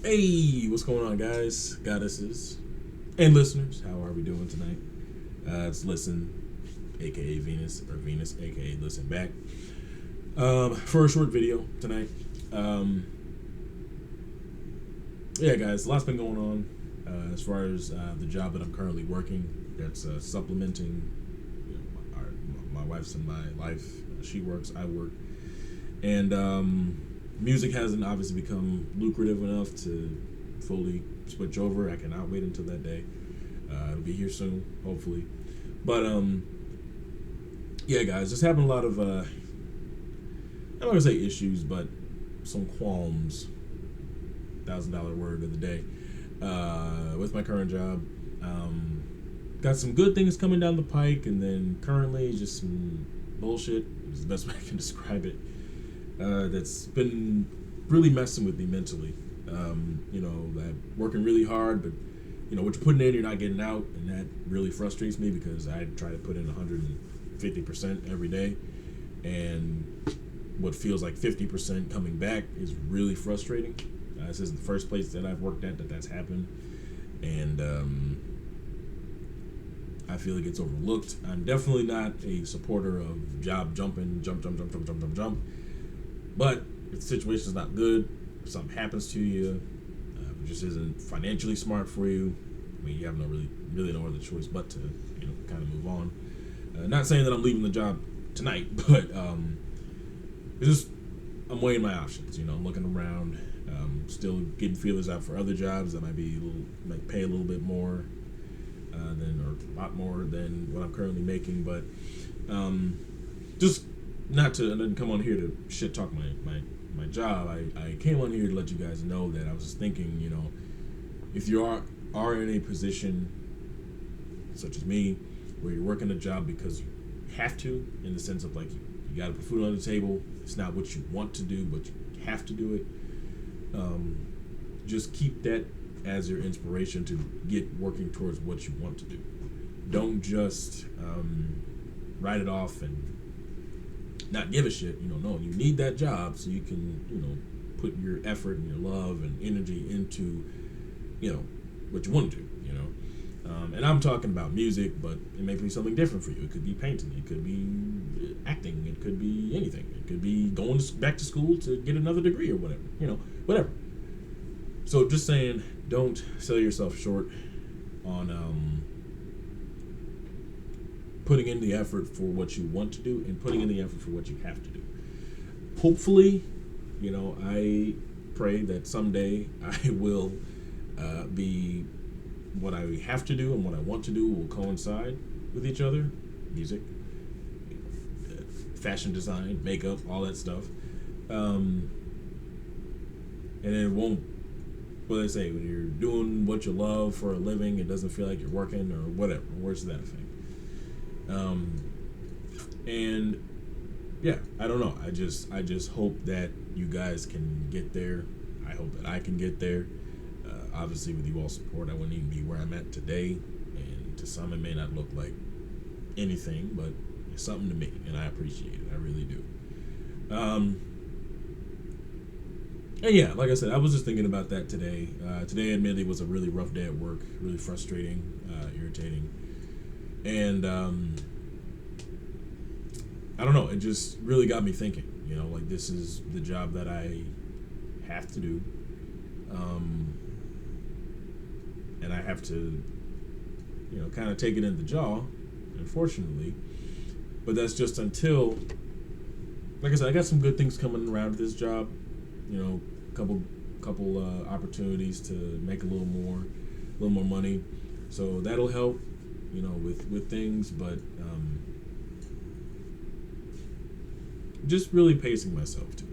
Hey, what's going on, guys, goddesses, and listeners? How are we doing tonight? It's Listen, aka Venus, or Venus, aka Listen Back, for a short video tonight. Yeah, guys, a lot's been going on as far as the job that I'm currently working. That's supplementing, my wife's in my life. She works, I work, and music hasn't obviously become lucrative enough to fully switch over. I cannot wait until that day. It'll be here soon, hopefully. But yeah, guys, just having a lot of I'm not gonna say issues, but some qualms. $1,000 word of the day with my current job. Got some good things coming down the pike, and then currently just some bullshit is the best way I can describe it. That's been really messing with me mentally. I'm working really hard, but what you're putting in, you're not getting out, and that really frustrates me because I try to put in 150% every day, and what feels like 50% coming back is really frustrating. This is the first place that I've worked at that's happened, and I feel like it's overlooked. I'm definitely not a supporter of job jumping, jump. But if the situation's not good, if something happens to you, if it just isn't financially smart for you, I mean, you have really no other choice but to, kind of move on. Not saying that I'm leaving the job tonight, but it's just, I'm weighing my options. I'm looking around, still getting feelers out for other jobs that might pay a little bit more or a lot more than what I'm currently making, but just not to, I didn't come on here to shit talk my job. I came on here to let you guys know that I was just thinking, if you are in a position such as me where you're working a job because you have to, in the sense of like you got to put food on the table, it's not what you want to do, but you have to do it. Just keep that as your inspiration to get working towards what you want to do. Don't just write it off and not give a shit. No, you need that job so you can, put your effort and your love and energy into, what you want to do, and I'm talking about music, but it may be something different for you. It could be painting, it could be acting, it could be anything. It could be going back to school to get another degree or whatever, whatever. So just saying, don't sell yourself short on putting in the effort for what you want to do and putting in the effort for what you have to do. Hopefully, I pray that someday I will be what I have to do and what I want to do will coincide with each other. Music, fashion design, makeup, all that stuff. And it won't, what they say, when you're doing what you love for a living, it doesn't feel like you're working or whatever. Words to that effect. And yeah, I don't know. I just hope that you guys can get there. I hope that I can get there. Obviously, with you all support, I wouldn't even be where I'm at today. And to some, it may not look like anything, but it's something to me, and I appreciate it. I really do. And yeah, like I said, I was just thinking about that today. Today, admittedly, was a really rough day at work, really frustrating, irritating. And I don't know, it just really got me thinking, like this is the job that I have to do. And I have to, kind of take it in the jaw, unfortunately. But that's just until, like I said, I got some good things coming around with this job. Couple opportunities to make a little more money. So that'll help, with things, but just really pacing myself too,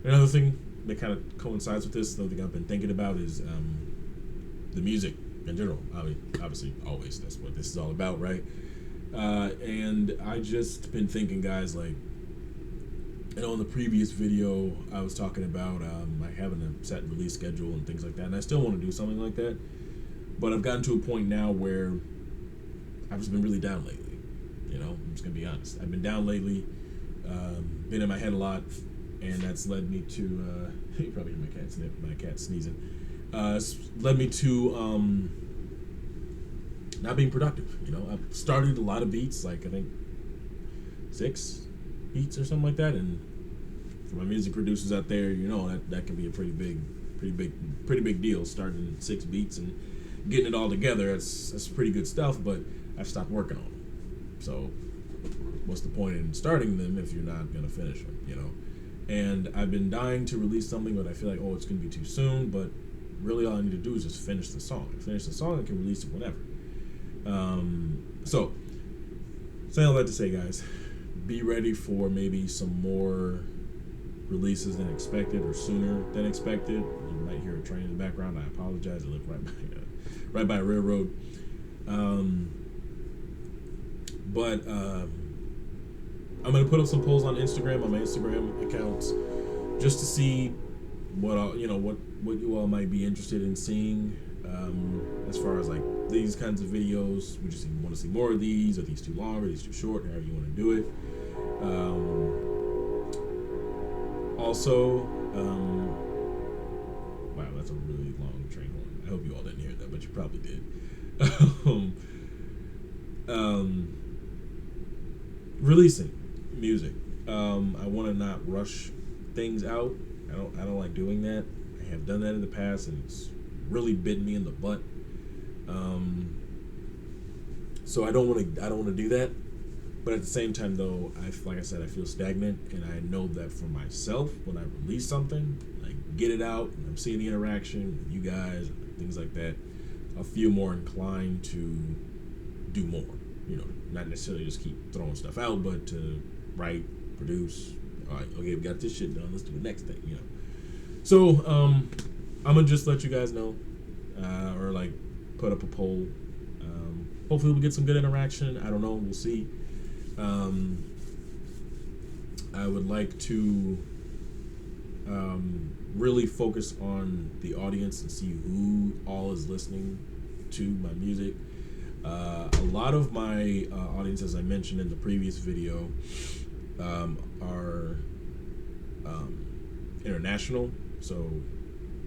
Another thing that kind of coincides with this, another thing I've been thinking about is the music in general. I mean, obviously, always, that's what this is all about, right? And I just been thinking, guys, like, in the previous video, I was talking about like having a set release schedule and things like that, and I still want to do something like that, but I've gotten to a point now where I've just been really down lately. I'm just gonna be honest. I've been down lately, been in my head a lot, and that's led me to you probably hear my cat sneezing. It's led me to not being productive. You know, I've started a lot of beats, like I think 6 beats or something like that, and for my music producers out there, you know that can be a pretty big deal. Starting 6 beats and getting it all together, that's pretty good stuff. But I've stopped working on them. So what's the point in starting them if you're not gonna finish them? You know. And I've been dying to release something, but I feel like, oh, it's gonna be too soon. But really, all I need to do is just finish the song. Finish the song, I can release it whenever. So saying all that to say, guys, be ready for maybe some more releases than expected or sooner than expected. You might hear a train in the background. I apologize. I live right by a railroad. But I'm gonna put up some polls on Instagram, on my Instagram accounts, just to see what you all might be interested in seeing. As far as like these kinds of videos, we just want to see more of these. Are these too long? Are these too short? However you want to do it. Also, wow, that's a really long train horn. I hope you all didn't hear that, but you probably did. Releasing music. I want to not rush things out. I don't like doing that. I have done that in the past, and it's really bitten me in the butt. So I don't want to do that. But at the same time, though, like I said, I feel stagnant, and I know that for myself, when I release something, I get it out, and I'm seeing the interaction with you guys, things like that, I'll feel more inclined to do more. You know, not necessarily just keep throwing stuff out, but to write, produce. All right, okay, we got this shit done. Let's do the next thing. You know. So I'm gonna just let you guys know, or like put up a poll. Hopefully, we'll get some good interaction. I don't know. We'll see. I would like to really focus on the audience and see who all is listening to my music. A lot of my audience, as I mentioned in the previous video, are international. So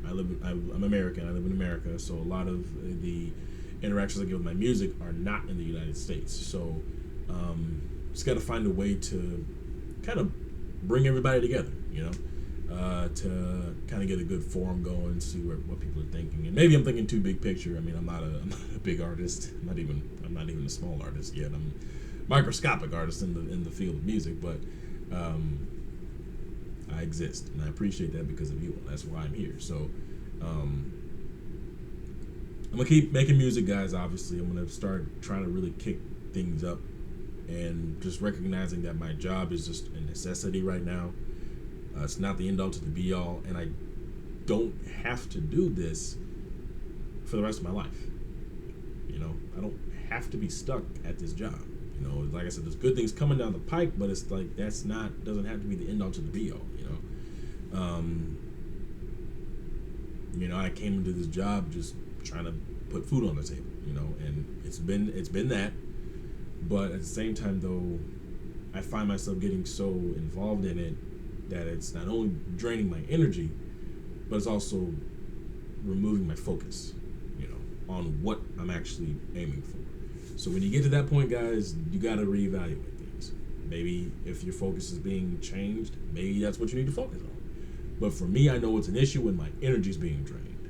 I'm American. I live in America. So a lot of the interactions I get with my music are not in the United States. So just got to find a way to kind of bring everybody together, you know, to kind of get a good forum going, see what people are thinking. And maybe I'm thinking too big picture. I mean, I'm not a big artist. I'm not even a small artist yet. I'm a microscopic artist in the field of music, but I exist, and I appreciate that because of you. That's why I'm here. So I'm gonna keep making music, guys. Obviously, I'm gonna start trying to really kick things up, and just recognizing that my job is just a necessity right now. It's not the end all to the be all, and I don't have to do this for the rest of my life. You know, I don't have to be stuck at this job. You know, like I said, there's good things coming down the pike, but it's like doesn't have to be the end all to the be all. You know, I came into this job just trying to put food on the table. You know, and it's been that. But at the same time, though, I find myself getting so involved in it that it's not only draining my energy, but it's also removing my focus, you know, on what I'm actually aiming for. So when you get to that point, guys, you got to reevaluate things. Maybe if your focus is being changed, maybe that's what you need to focus on. But for me, I know it's an issue when my energy is being drained,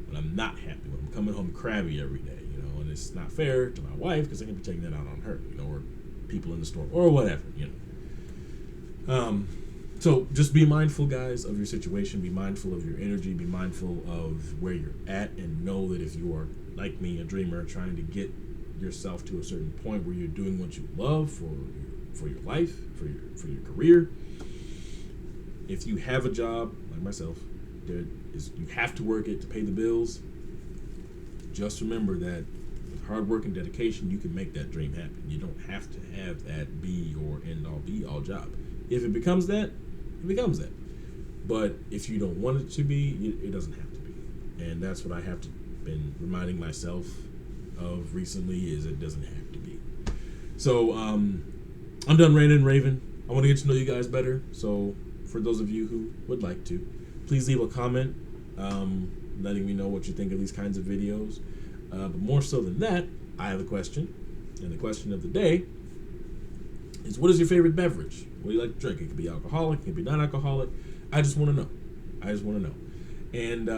when I'm not happy, when I'm coming home crabby every day, you know, and it's not fair to my wife because I can be taking that out on her, you know, or people in the store or whatever, you know. So just be mindful, guys, of your situation. Be mindful of your energy. Be mindful of where you're at, and know that if you are, like me, a dreamer, trying to get yourself to a certain point where you're doing what you love for your life, for your career. If you have a job, like myself, you have to work it to pay the bills. Just remember that with hard work and dedication, you can make that dream happen. You don't have to have that be or end all be all job. If it becomes that, it becomes that. But if you don't want it to be, it doesn't have to be. And that's what I have been reminding myself of recently, is it doesn't have to be. So I'm done ranting and raving. I want to get to know you guys better. So for those of you who would like to. Please leave a comment letting me know what you think of these kinds of videos. But more so than that, I have a question. And the question of the day is, what is your favorite beverage? What do you like to drink? It could be alcoholic, it could be non-alcoholic. I just want to know. And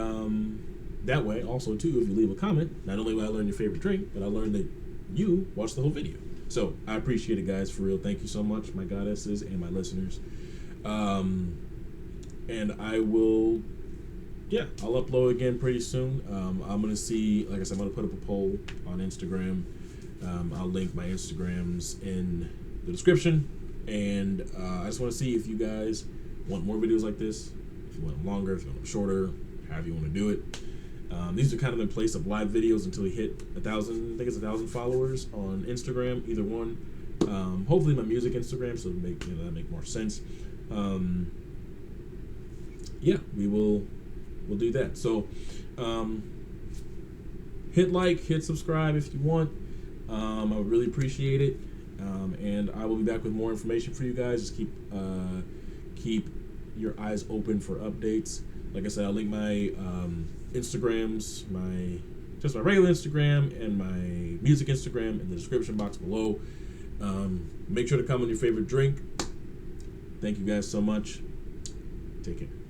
that way, also, too, if you leave a comment, not only will I learn your favorite drink, but I'll learn that you watched the whole video. So I appreciate it, guys, for real. Thank you so much, my goddesses and my listeners. And I will, I'll upload again pretty soon. I'm going to see, like I said, I'm going to put up a poll on Instagram. I'll link my Instagrams in the description. And I just want to see if you guys want more videos like this, if you want them longer, if you want them shorter, however you want to do it. These are kind of in place of live videos until we hit 1,000, I think it's 1,000 followers on Instagram, either one. Hopefully my music Instagram, so that make more sense. We'll do that. So hit like, hit subscribe if you want. I would really appreciate it. And I will be back with more information for you guys. Just keep your eyes open for updates. Like I said, I'll link my Instagrams, my regular Instagram and my music Instagram in the description box below. Make sure to comment your favorite drink. Thank you guys so much. Take care.